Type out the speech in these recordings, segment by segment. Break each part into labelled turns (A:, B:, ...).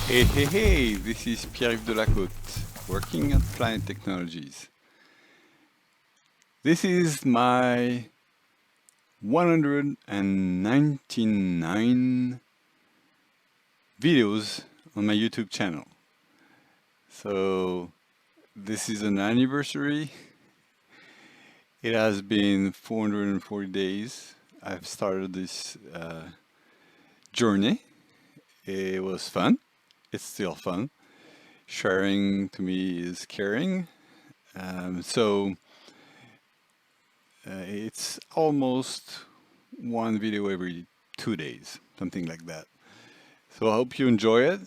A: Hey, this is Pierre-Yves Delacote, working at Planet Technologies. This is my 199 videos on my YouTube channel. So this is an anniversary. It has been 440 days. I've started this journey. It was fun. It's still fun. Sharing to me is caring. So it's almost one video every 2 days, something like that. So I hope you enjoy it.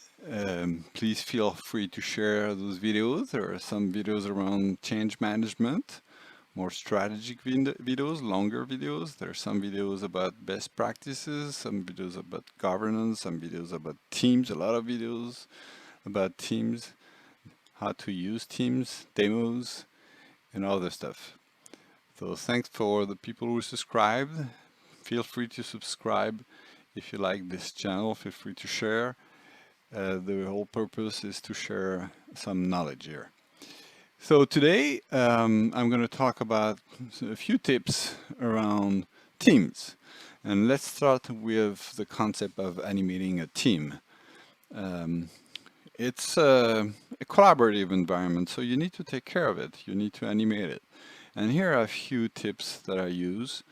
A: Please feel free to share those videos. There are some videos around change management, more strategic videos, longer videos. There are some videos about best practices, some videos about governance, some videos about teams, a lot of videos about teams, how to use teams, demos, and other stuff. So thanks for the people who subscribed. Feel free to subscribe if you like this channel. Feel free to share. The whole purpose is to share some knowledge here. So today I'm going to talk about a few tips around teams. And let's start with the concept of animating a team. It's a collaborative environment, so you need to take care of it. You need to animate it. And here are a few tips that I use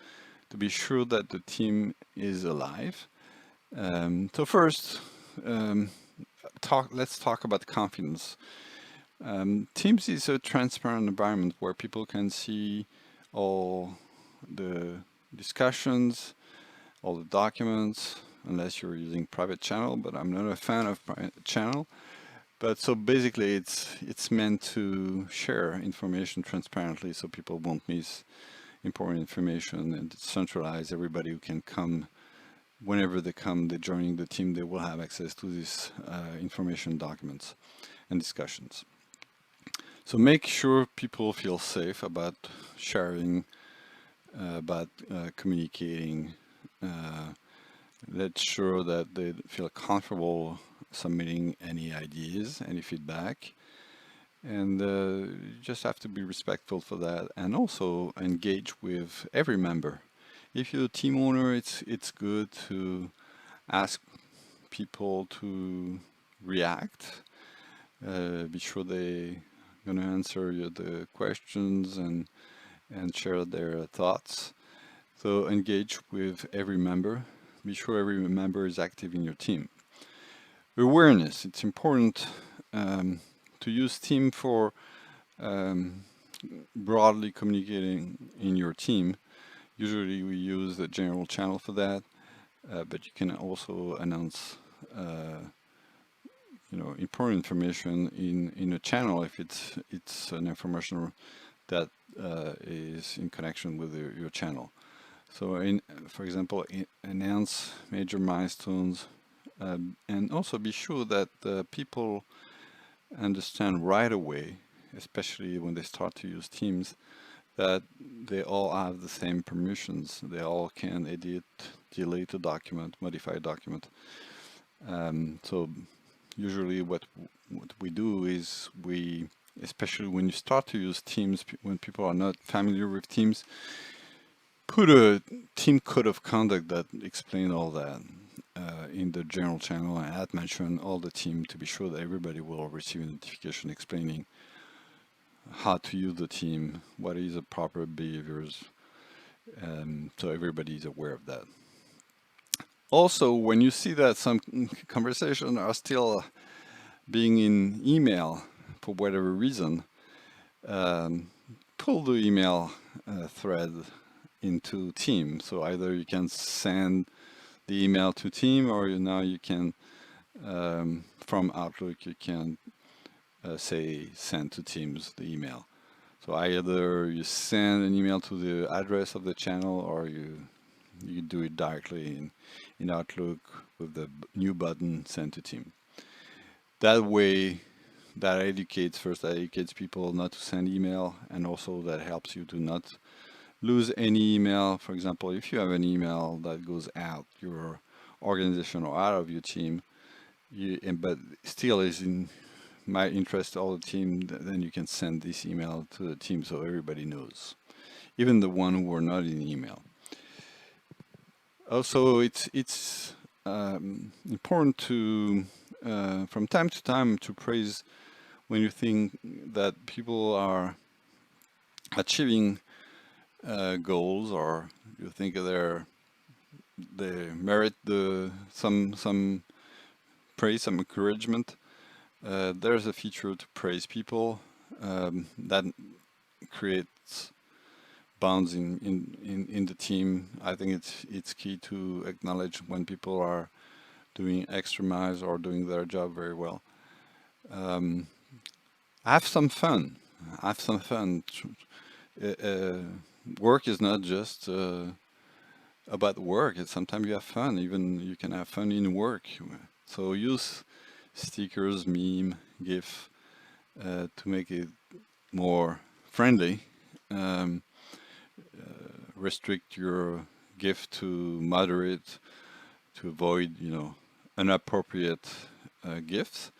A: to be sure that the team is alive. So first, let's talk about confidence. Teams is a transparent environment where people can see all the discussions, all the documents, unless you're using private channel, but I'm not a fan of private channel. But so basically it's meant to share information transparently so people won't miss important information and centralize everybody who can come. Whenever they come, they're joining the team, they will have access to these information documents and discussions. So make sure people feel safe about sharing, about communicating. Let's sure that they feel comfortable submitting any ideas, any feedback. And you just have to be respectful for that and also engage with every member. If you're a team owner, it's good to ask people to react. Be sure they're going to answer the questions and share their thoughts. So engage with every member. Be sure every member is active in your team. Awareness. It's important to use team for broadly communicating in your team. Usually we use the general channel for that, but you can also announce important information in a channel if it's an information that is in connection with your channel. So for example, announce major milestones, and also be sure that people understand right away, especially when they start to use Teams, that they all have the same permissions. They all can edit, delete a document, modify a document. So usually what we do is especially when you start to use Teams, when people are not familiar with Teams, put a team code of conduct that explain all that in the general channel, and add mention all the team to be sure that everybody will receive a notification explaining how to use the team, what is the proper behaviors, so everybody is aware of that. Also, when you see that some conversations are still being in email for whatever reason, pull the email thread into Team. So either you can send the email to Team, or now you can, from Outlook, you can say send to Teams the email. So either you send an email to the address of the channel, or you do it directly in Outlook with the new button send to Team. That way, that educates people not to send email, and also that helps you to not lose any email. For example, if you have an email that goes out your organization or out of your team, but still is in my interest, all the team, then you can send this email to the team so everybody knows, even the one who are not in the email. Also, it's important to from time to time to praise when you think that people are achieving goals, or you think they merit some praise, some encouragement. There's a feature to praise people that creates bonds in the team. I think it's key to acknowledge when people are doing extra miles or doing their job very well. Um, have some fun. Have some fun. Work is not just about work. It's sometimes you have fun. Even you can have fun in work. So use stickers, meme, GIF to make it more friendly. Um, Restrict your GIF to moderate to avoid, inappropriate GIFs.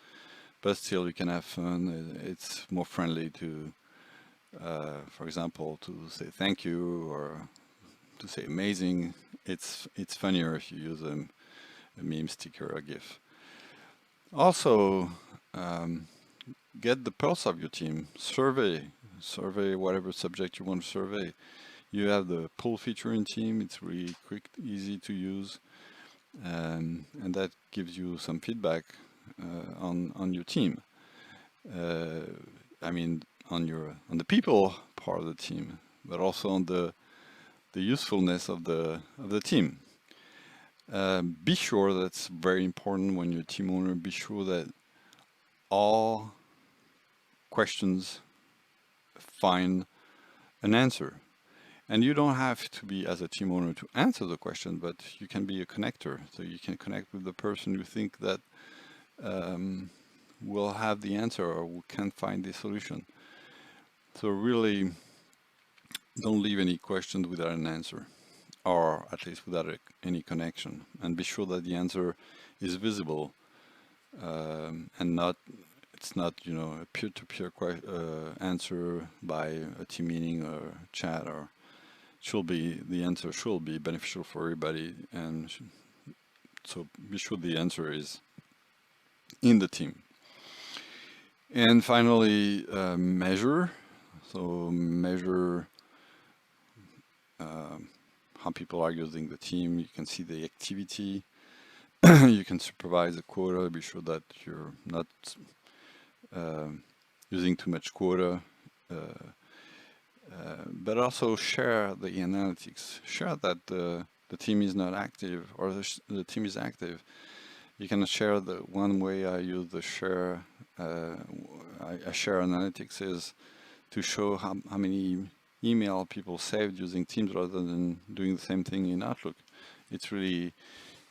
A: But still, you can have fun. It's more friendly to, for example, to say thank you or to say amazing. It's funnier if you use a meme sticker or GIF. Also, get the pulse of your team. Survey whatever subject you want to survey. You have the poll feature in Team. It's really quick, easy to use, and that gives you some feedback on your team. I mean, on the people part of the team, but also on the usefulness of the team. Be sure, that's very important when you're a team owner. Be sure that all questions find an answer. And you don't have to be as a team owner to answer the question, but you can be a connector. So you can connect with the person you think that will have the answer or who can find the solution. So really don't leave any questions without an answer, or at least without any connection. And be sure that the answer is visible and it's not, a peer-to-peer answer by a team meeting or chat, or the answer should be beneficial for everybody, and so be sure the answer is in the team. And finally, measure. So measure how people are using the team. You can see the activity. You can supervise the quota. Be sure that you're not using too much quota. But also share the analytics. Share that the team is not active or the team is active. You can share the one way I use the share. I share analytics is to show how many email people saved using Teams rather than doing the same thing in Outlook. It's really,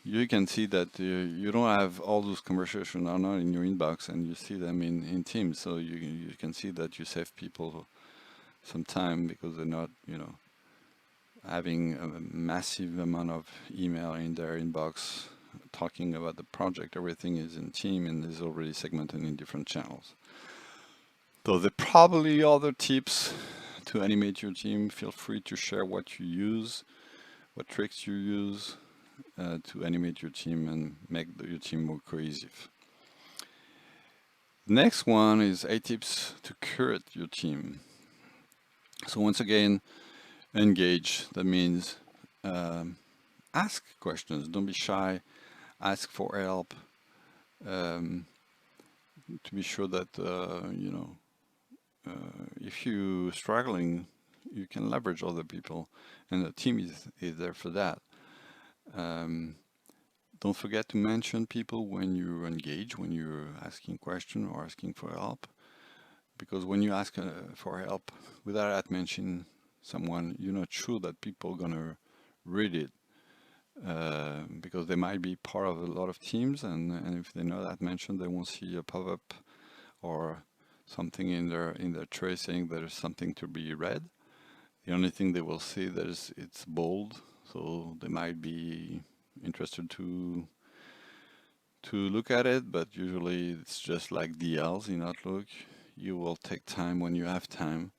A: you can see that you don't have all those conversations are not in your inbox, and you see them in Teams. So you can see that you save people some time because they're not, having a massive amount of email in their inbox talking about the project. Everything is in Team and is already segmented in different channels. So there are probably other tips to animate your team. Feel free to share what you use, what tricks you use to animate your team and make your team more cohesive. The next one is 8 tips to curate your team. So once again, engage. That means ask questions. Don't be shy. Ask for help. To be sure that if you're struggling, you can leverage other people, and the team is there for that. Don't forget to mention people when you engage, when you're asking questions or asking for help, because when you ask for help without mentioning someone, you're not sure that people are gonna read it, because they might be part of a lot of teams, and if they're not mentioned, they won't see a pop-up or something in their tray saying there's something to be read. The only thing they will see that is it's bold, so they might be interested to to look at it, but usually it's just like DLs in Outlook. You will take time when you have time.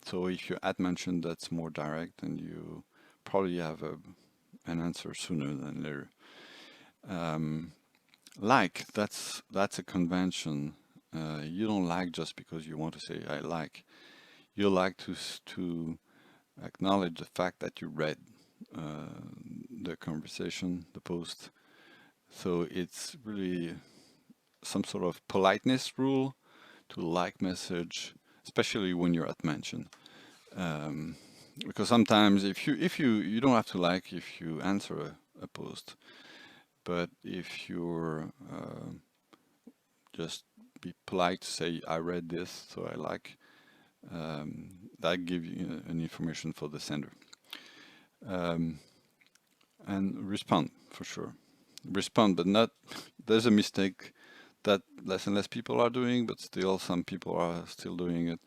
A: So if you add mention, that's more direct, and you probably have an answer sooner than later. Like, that's a convention. You don't like just because you want to say I like. You like to acknowledge the fact that you read the conversation, the post. So it's really some sort of politeness rule to like message, especially when you're at mention. Because sometimes if you don't have to like if you answer a post, but if you're just be polite to say I read this, so I like, that gives you an information for the sender. And respond for sure. Respond, but not. There's a mistake that less and less people are doing, but still some people are still doing it.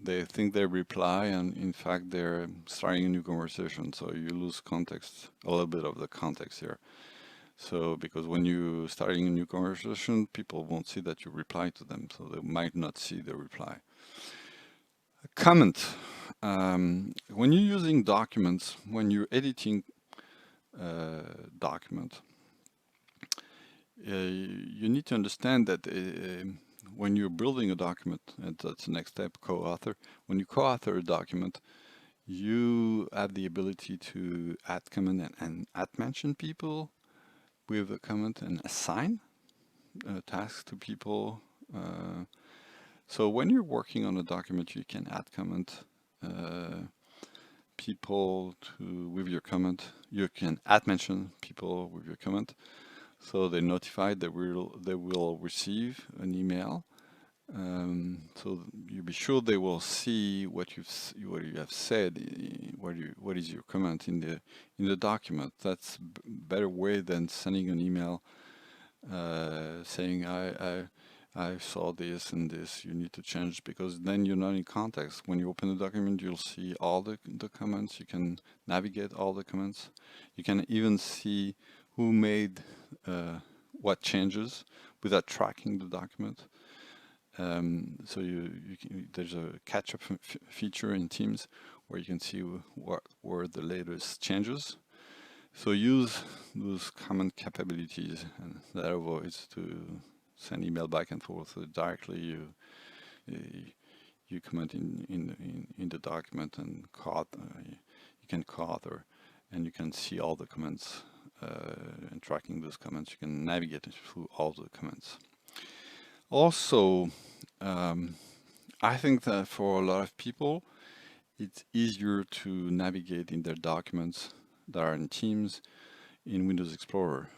A: They think they reply, and in fact they're starting a new conversation. So you lose context, a little bit of the context here. So because when you starting a new conversation, people won't see that you reply to them, so they might not see the reply. A comment. When you're using documents, when you're editing document, you need to understand that when you're building a document, and that's the next step, co-author. When you co-author a document, you have the ability to add comment and add mention people with a comment and assign tasks to people. So when you're working on a document, you can add comment people with your comment. You can add mention people with your comment. So they're notified that they will receive an email. So you be sure they will see what you have said. What is your comment in the document? That's a better way than sending an email saying I saw this and this. You need to change, because then you're not in context. When you open the document, you'll see all the comments. You can navigate all the comments. You can even see who made what changes without tracking the document. So there's a catch-up feature in Teams where you can see what were the latest changes. So use those common capabilities, and that avoids to send email back and forth. So directly you comment in the document and you can co-author, and you can see all the comments, and tracking those comments, you can navigate through all the comments. Also, I think that for a lot of people, it's easier to navigate in their documents that are in Teams in Windows Explorer.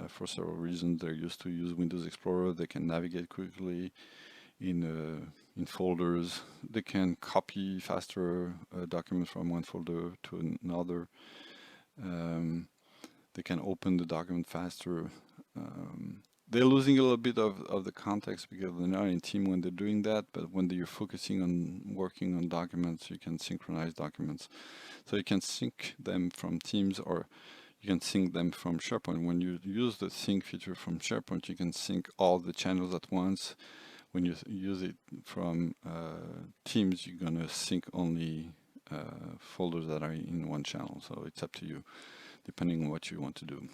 A: For several reasons, they're used to use Windows Explorer. They can navigate quickly in folders. They can copy faster documents from one folder to another. They can open the document faster. They're losing a little bit of the context because they're not in team when they're doing that, but when you're focusing on working on documents, you can synchronize documents. So you can sync them from Teams, or you can sync them from SharePoint. When you use the sync feature from SharePoint, you can sync all the channels at once. When you use it from Teams, you're going to sync only folders that are in one channel. So it's up to you, depending on what you want to do.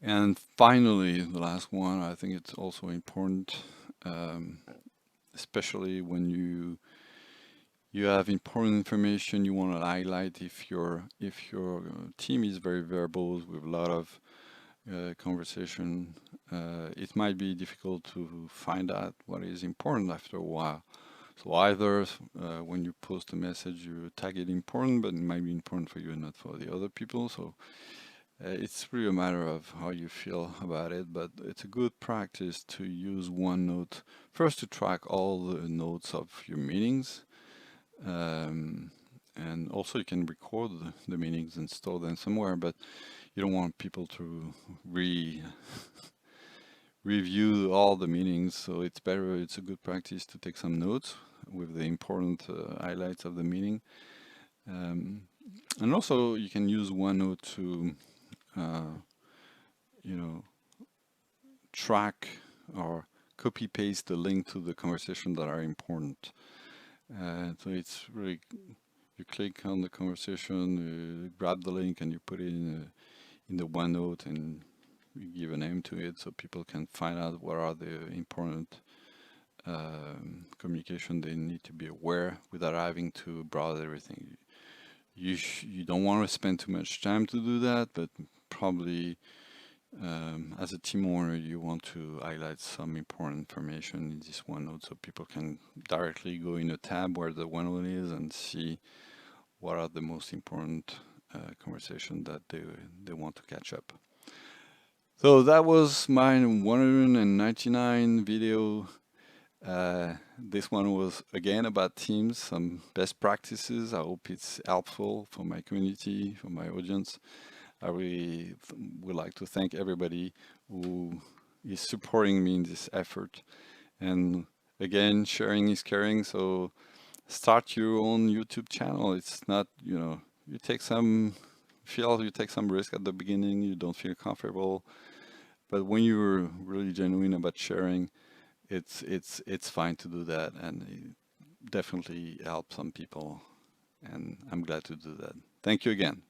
A: And finally, the last one, I think it's also important, especially when you have important information you want to highlight. If your team is very verbal with a lot of conversation, it might be difficult to find out what is important after a while. So either when you post a message, you tag it important, but it might be important for you and not for the other people. So it's really a matter of how you feel about it, but it's a good practice to use OneNote first to track all the notes of your meetings. And also you can record the meetings and store them somewhere, but you don't want people to review all the meetings, so it's a good practice to take some notes with the important highlights of the meeting. And also you can use OneNote to you know, track or copy paste the link to the conversation that are important. So it's really, you click on the conversation, you grab the link, and you put it in the OneNote, and you give a name to it so people can find out what are the important communication they need to be aware without having to browse everything. You don't want to spend too much time to do that, but probably as a team owner, you want to highlight some important information in this OneNote so people can directly go in a tab where the OneNote is and see what are the most important conversation that they want to catch up. So that was my 199 video. This one was again about Teams, some best practices. I hope it's helpful for my community, for my audience. I really would like to thank everybody who is supporting me in this effort. And again, sharing is caring. So start your own YouTube channel. It's not, you take some you take some risk at the beginning, you don't feel comfortable. But when you're really genuine about sharing, it's fine to do that, and it definitely helps some people. And I'm glad to do that. Thank you again.